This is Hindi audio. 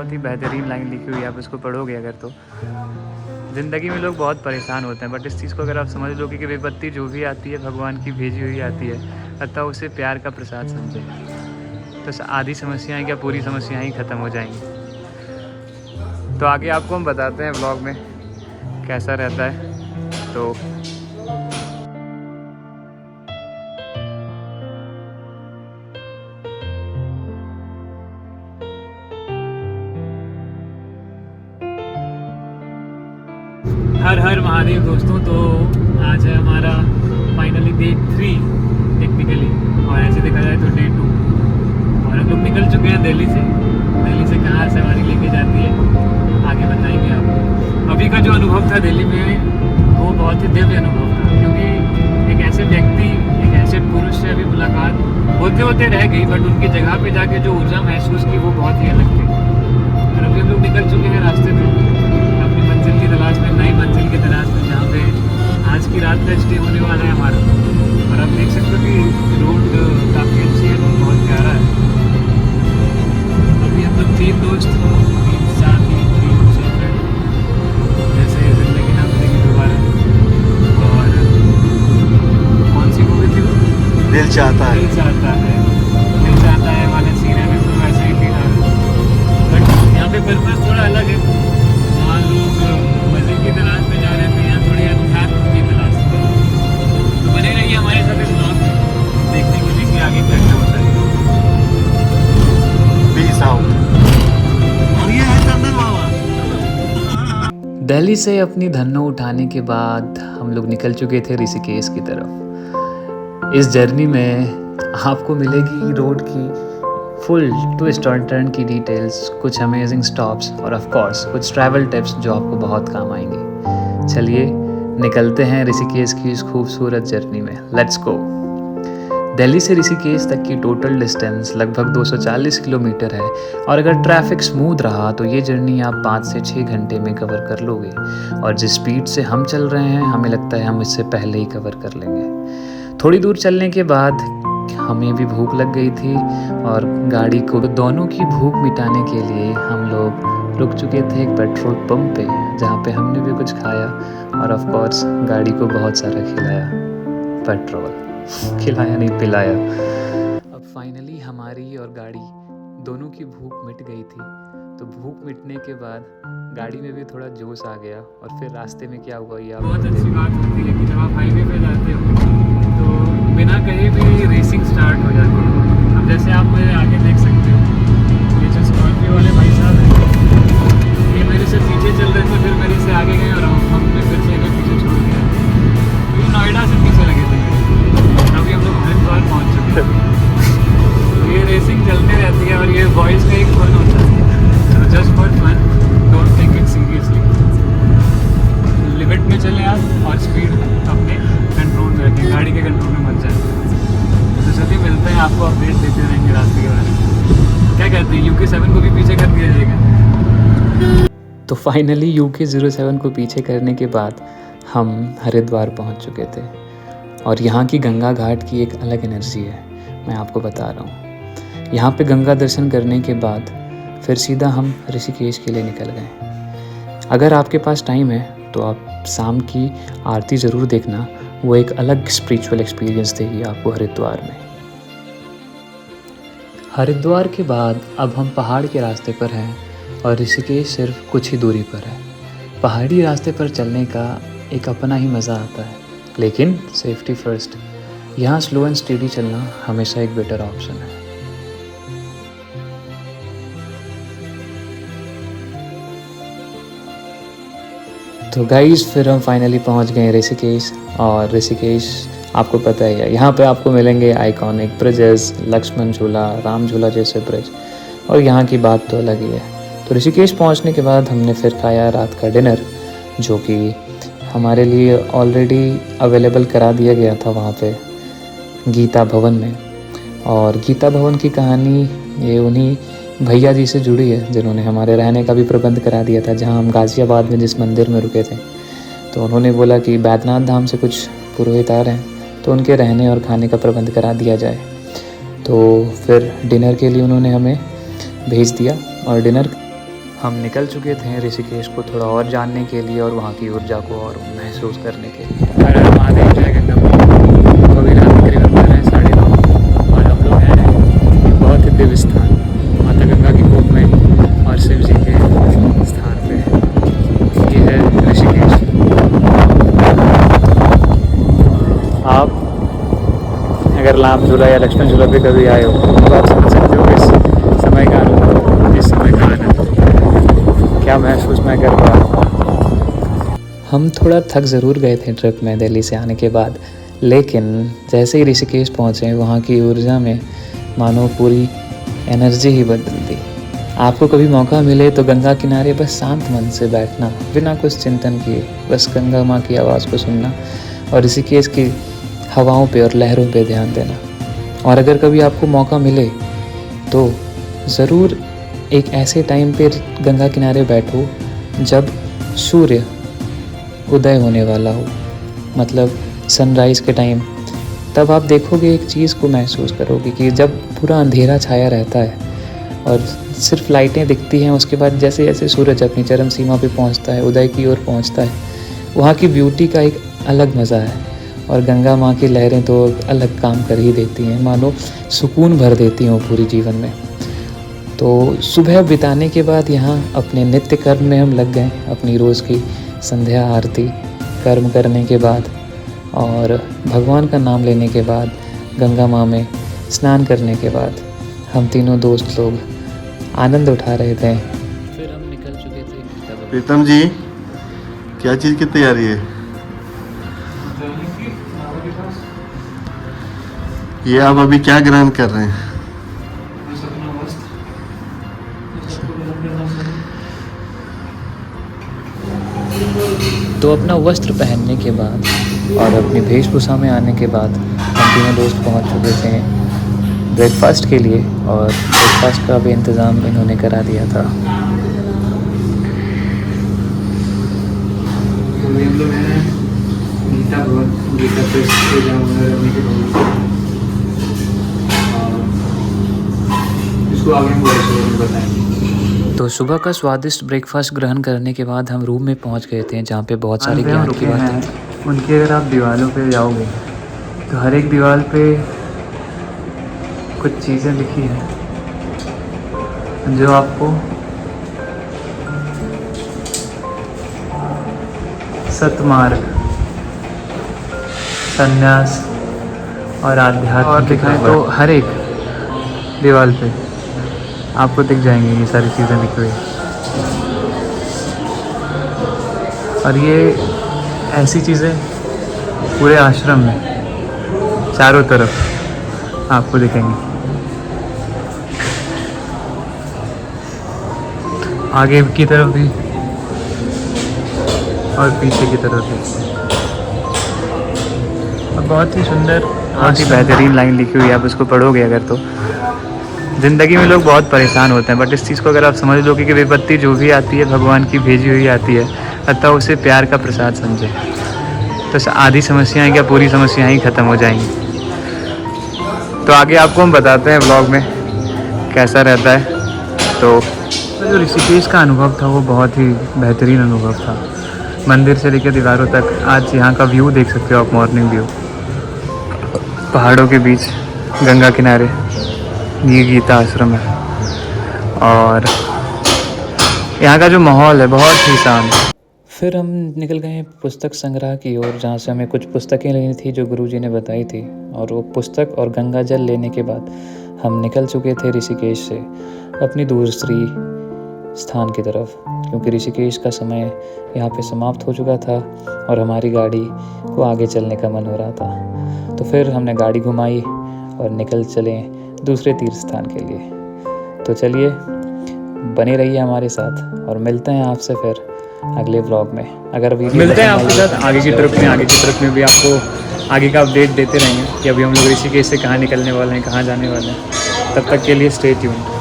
बहुत ही बेहतरीन लाइन लिखी हुई है, आप उसको पढ़ोगे अगर तो ज़िंदगी में लोग बहुत परेशान होते हैं, बट इस चीज़ को अगर आप समझ लोगे कि विपत्ति जो भी आती है भगवान की भेजी हुई आती है, अतः उसे प्यार का प्रसाद समझें, तो आधी समस्याएं क्या पूरी समस्याएं ही ख़त्म हो जाएंगी। तो आगे आपको हम बताते हैं व्लॉग में कैसा रहता है। तो हर हर महादेव दोस्तों। तो आज है हमारा फाइनली डे 3 टेक्निकली, और ऐसे देखा जाए तो डे 2, और हम लोग निकल चुके हैं दिल्ली से। दिल्ली से कहाँ सवारी लेके जाती है आगे बताएंगे आपको। अभी का जो अनुभव था दिल्ली में वो बहुत ही दिव्य अनुभव था, क्योंकि एक ऐसे व्यक्ति, एक ऐसे पुरुष से अभी मुलाकात होते होते रह गई, बट उनकी जगह पे जाके जो ऊर्जा महसूस की वो बहुत ही अलग थी। और अभी हम लोग निकल चुके हैं रास्ते में अपनी मंजिल की तलाश में, नई मंजिल की तलाश में, जहाँ पे आज की रात का स्टे होने वाला है हमारा। और आप देख सकते हो कि रोड काफ़ी अच्छी है, बहुत प्यारा है। अभी हम लोग 3 दोस्त, 3 साथ ही 3 दूसरे फ्रेंड, जैसे ज़िंदगी ना मिलेगी दोबारा। और कौन सी मूवी थी वो? दिल चाहता है। दिल चाहता है, दिल चाहता है वाले सीन है, बिल्कुल वैसे ही फिलहाल। बट यहाँ पे पर्पस थोड़ा अलग है, वहाँ लोग मज़े की तलाश में जा रहे थे, यहाँ थोड़ी अध्यात्म की तलाश में। तो बने रहिए हमारे साथ इस ब्लॉग में, देखने के लिए कि आगे क्या क्या होता है। Peace out. और ये है चंदन बाबा। दिल्ली से अपनी धन्नो उठाने के बाद हम लोग निकल चुके थे ऋषिकेश की तरफ। इस जर्नी में आपको मिलेगी रोड की फुल ट्विस्ट और टर्न की डिटेल्स, कुछ अमेजिंग स्टॉप्स और ऑफ कोर्स कुछ ट्रैवल टिप्स जो आपको बहुत काम आएंगी। चलिए निकलते हैं ऋषिकेश की इस खूबसूरत जर्नी में। Let's go. दिल्ली से ऋषिकेश तक की टोटल डिस्टेंस लगभग 240 किलोमीटर है, और अगर ट्रैफिक स्मूथ रहा तो ये जर्नी आप 5 से 6 घंटे में कवर कर लोगे। और जिस स्पीड से हम चल रहे हैं हमें लगता है हम इससे पहले ही कवर कर लेंगे। थोड़ी दूर चलने के बाद हमें भी भूख लग गई थी, और गाड़ी को दोनों की भूख मिटाने के लिए हम लोग रुक चुके थे एक पेट्रोल पंप पे, जहाँ पे हमने भी कुछ खाया और ऑफ कोर्स गाड़ी को बहुत सारा खिलाया। पेट्रोल खिलाया नहीं, पिलाया। अब फाइनली हमारी और गाड़ी दोनों की भूख मिट गई थी। तो भूख मिटने के बाद गाड़ी में भी थोड़ा जोश आ गया, और फिर रास्ते में क्या हुआ ये आप बहुत अच्छी बात होती है कि जब आप हाईवे पे जाते हो तो बिना कहीं भी रेसिंग स्टार्ट हो जाती है। अब जैसे आप मेरे आगे देख सकते हो, ये जो स्कॉर्पियो वाले भाई साहब हैं, ये मेरे से पीछे चल रहे थे, फिर मेरे से आगे गए, और हमने फिर से इन्हें पीछे छोड़ दिया। तो ये नोएडा से पीछे लगे थे, अभी हम लोग हरिद्वार पहुँच चुके हैं। तो ये रेसिंग चलते रहती है, और ये बॉयज़ का एक फन होता है। तो just for fun, don't take it seriously. Limit में चले आप, और स्पीड अपने कंट्रोल में रखें, गाड़ी के कंट्रोल में मत जाए। तो चलिए मिलते हैं, आपको अपडेट देते रहेंगे रास्ते के बारे में। क्या कहते हैं, UK7 को भी पीछे कर दिया जाएगा? तो फाइनली UK07 को पीछे करने के बाद हम हरिद्वार पहुंच चुके थे, और यहाँ की गंगा घाट की एक अलग एनर्जी है, मैं आपको बता रहा हूँ। यहाँ पे गंगा दर्शन करने के बाद फिर सीधा हम ऋषिकेश के लिए निकल गए। अगर आपके पास टाइम है तो आप शाम की आरती ज़रूर देखना, वो एक अलग स्पिरिचुअल एक्सपीरियंस देगी आपको हरिद्वार में। हरिद्वार के बाद अब हम पहाड़ के रास्ते पर हैं, और ऋषिकेश सिर्फ कुछ ही दूरी पर है। पहाड़ी रास्ते पर चलने का एक अपना ही मज़ा आता है, लेकिन सेफ्टी फर्स्ट। यहाँ स्लो एंड स्टेडी चलना हमेशा एक बेटर ऑप्शन है। तो गाइस फिर हम फाइनली पहुंच गए ऋषिकेश, और ऋषिकेश आपको पता ही है, यहाँ पे आपको मिलेंगे आइकॉनिक ब्रिजेस, लक्ष्मण झूला, राम झूला जैसे ब्रिज, और यहाँ की बात तो अलग ही है। तो ऋषिकेश पहुँचने के बाद हमने फिर खाया रात का डिनर, जो कि हमारे लिए ऑलरेडी अवेलेबल करा दिया गया था वहाँ पे गीता भवन में। और गीता भवन की कहानी ये उन्हीं भैया जी से जुड़ी है जिन्होंने हमारे रहने का भी प्रबंध करा दिया था, जहाँ हम गाज़ियाबाद में जिस मंदिर में रुके थे। तो उन्होंने बोला कि बैद्यनाथ धाम से कुछ पुरोहित आ रहे हैं, तो उनके रहने और खाने का प्रबंध करा दिया जाए। तो फिर डिनर के लिए उन्होंने हमें भेज दिया, और डिनर हम निकल चुके थे ऋषिकेश को थोड़ा और जानने के लिए और वहाँ की ऊर्जा को और महसूस करने के लिए। हर हर महादेव जय गंगा माँ। तो अभी रात तकरीबन 9:30 और हम लोग हैं बहुत ही दिव्य स्थान माता गंगा की गोद में और शिव जी के स्थान पे। ये है ऋषिकेश। आप अगर राम झूला या लक्ष्मण झूला पे कभी आए हो तो आप समझ सकते हो इस समय का अनुभव, इस समय का आनंद क्या महसूस मैं कर पा रहा हूँ। हम थोड़ा थक ज़रूर गए थे ट्रिप में दिल्ली से आने के बाद, लेकिन जैसे ही ऋषिकेश पहुँचे वहाँ की ऊर्जा में मानो पूरी एनर्जी ही बदल दी। आपको कभी मौका मिले तो गंगा किनारे बस शांत मन से बैठना, बिना कुछ चिंतन किए, बस गंगा माँ की आवाज़ को सुनना और ऋषिकेश की हवाओं पे और लहरों पे ध्यान देना। और अगर कभी आपको मौका मिले तो ज़रूर एक ऐसे टाइम पे गंगा किनारे बैठो जब सूर्य उदय होने वाला हो, मतलब सनराइज़ के टाइम। तब आप देखोगे, एक चीज़ को महसूस करोगे कि जब पूरा अंधेरा छाया रहता है और सिर्फ लाइटें दिखती हैं, उसके बाद जैसे जैसे सूरज अपनी चरम सीमा पे पहुंचता है, उदय की ओर पहुंचता है, वहाँ की ब्यूटी का एक अलग मज़ा है। और गंगा माँ की लहरें तो अलग काम कर ही देती हैं, मानो सुकून भर देती हैं पूरी जीवन में। तो सुबह बिताने के बाद यहाँ अपने नित्य कर्म में हम लग गए। अपनी रोज़ की संध्या आरती कर्म करने के बाद और भगवान का नाम लेने के बाद, गंगा माँ में स्नान करने के बाद हम तीनों दोस्त लोग आनंद उठा रहे थे। फिर हम निकल चुके थे। प्रीतम जी, क्या चीज़ की तैयारी है? ये आप अभी क्या ग्रहण कर रहे हैं? तो अपना वस्त्र पहनने के बाद और अपनी वेशभूषा में आने के बाद हम तीनों दोस्त पहुंच चुके थे ब्रेकफास्ट के लिए, और ब्रेकफास्ट का भी इंतज़ाम इन्होंने करा दिया था। हम लोग हैं गीता भवन, गीता इसको आगे हम बताएंगे। तो सुबह का स्वादिष्ट ब्रेकफास्ट ग्रहण करने के बाद हम रूम में पहुंच गए थे, जहां पे बहुत सारी ज्ञान की बातें थी। उनकी अगर आप दीवारों पे जाओगे तो हर एक दीवार पे कुछ चीज़ें लिखी हैं जो आपको सतमार्ग, संन्यास और आध्यात्म और दिखाएं तो हर एक दीवार पे आपको दिख जाएंगी ये सारी चीज़ें लिखी हुई। और ये ऐसी चीज़ें पूरे आश्रम में चारों तरफ आपको दिखेंगी। आगे की तरफ भी और पीछे की तरफ भी। और बहुत ही सुंदर, बहुत ही बेहतरीन लाइन लिखी हुई है। आप इसको पढ़ोगे अगर तो ज़िंदगी में लोग बहुत परेशान होते हैं, बट इस चीज़ को अगर आप समझ लोगे कि विपत्ति जो भी आती है भगवान की भेजी हुई आती है, अतः उसे प्यार का प्रसाद समझे, तो आधी समस्याएं क्या पूरी समस्याएं ही ख़त्म हो जाएंगी। तो आगे आपको हम बताते हैं व्लॉग में कैसा रहता है। तो जो ऋषिकेश का अनुभव था वो बहुत ही बेहतरीन अनुभव था। मंदिर से लेकर दीवारों तक आज यहाँ का व्यू देख सकते हो आप, मॉर्निंग व्यू, पहाड़ों के बीच, गंगा किनारे, ये गीता आश्रम है। और यहाँ का जो माहौल है बहुत ही शांत। फिर हम निकल गए पुस्तक संग्रह की ओर, जहाँ से हमें कुछ पुस्तकें लेनी थी जो गुरुजी ने बताई थी। और वो पुस्तक और गंगा जल लेने के बाद हम निकल चुके थे ऋषिकेश से अपनी दूसरी स्थान की तरफ, क्योंकि ऋषिकेश का समय यहाँ पे समाप्त हो चुका था और हमारी गाड़ी को आगे चलने का मन हो रहा था। तो फिर हमने गाड़ी घुमाई और निकल चले दूसरे तीर्थ स्थान के लिए। तो चलिए, बने रहिए हमारे साथ और मिलते हैं आपसे फिर अगले व्लॉग में। अगर मिलते हैं आपके साथ आगे की ट्रिप में भी आपको आगे का अपडेट देते रहेंगे कि अभी हम लोग ऋषिकेश से कहाँ निकलने वाले हैं, कहाँ जाने वाले हैं। तब तक के लिए स्टे ट्यून्ड।